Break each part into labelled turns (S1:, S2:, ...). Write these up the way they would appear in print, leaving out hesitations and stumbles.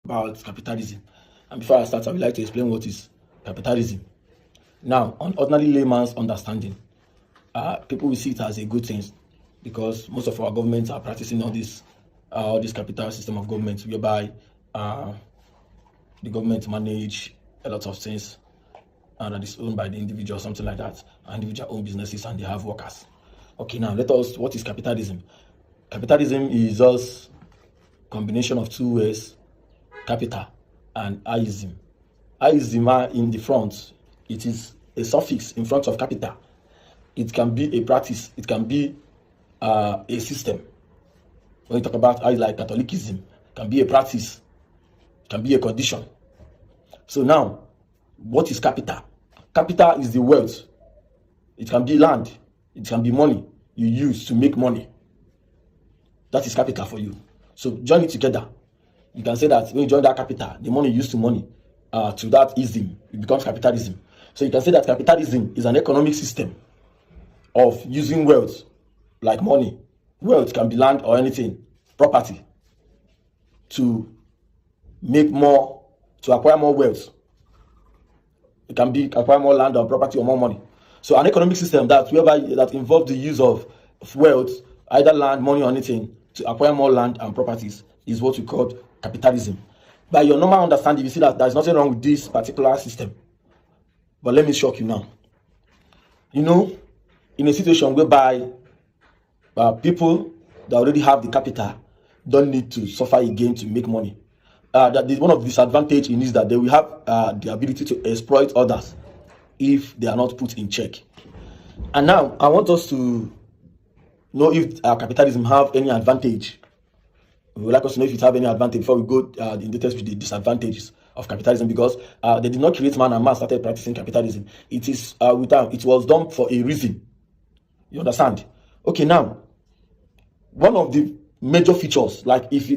S1: about capitalism. And before I start, I would like to explain what is capitalism. Now, on ordinary layman's understanding, people will see it as a good thing because most of our governments are practicing all this capital system of government, whereby the government manage a lot of things and that is owned by the individual, something like that. Individual own businesses and they have workers. Okay, now what is capitalism? Capitalism is just combination of two words, capital and ism. Ism in the front, it is a suffix in front of capital. It can be a practice, it can be a system. When you talk about like Catholicism, it can be a practice, it can be a condition. So now, what is capital? Capital is the wealth. It can be land, it can be money you use to make money. That is capital for you. So join it together. You can say that when you join that capital, the money you use to money, to that ism, it becomes capitalism. So you can say that capitalism is an economic system of using wealth, like money. Wealth can be land or anything, property, to make more, to acquire more wealth. It can be acquire more land or property or more money. So an economic system that involves the use of wealth, either land, money, or anything, to acquire more land and properties is what we call capitalism. By your normal understanding, you see that there's nothing wrong with this particular system. But let me shock you now. You know, in a situation whereby people that already have the capital don't need to suffer again to make money. That is one of the disadvantages in is that they will have the ability to exploit others if they are not put in check. And now I want us to know if capitalism have any advantage. We would like us to know if it have any advantage before we go in details with the disadvantages of capitalism, because they did not create man and man started practicing capitalism. It is it was done for a reason. You understand? Okay, now one of the major features, like if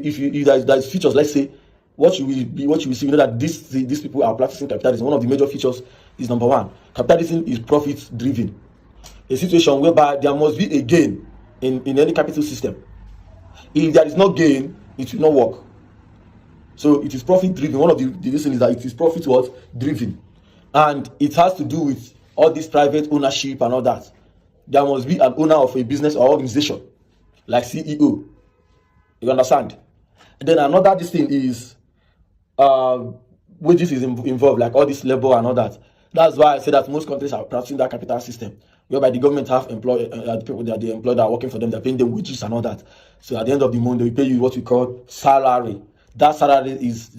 S1: there's features, let's say what you will see, you know that these people are practicing capitalism. One of the major features is number one, capitalism is profit driven. A situation whereby there must be a gain in any capital system. If there is no gain, it will not work. So it is profit driven. One of the reasons is that it is profit driven, and it has to do with all this private ownership and all that. There must be an owner of a business or organization, like CEO. You understand? And then another thing is wages is involved, like all this labor and all that. That's why I say that most countries are practicing that capital system, whereby the government have employed the people that they employ that are working for them, they're paying them wages and all that. So at the end of the month, they will pay you what we call salary. That salary is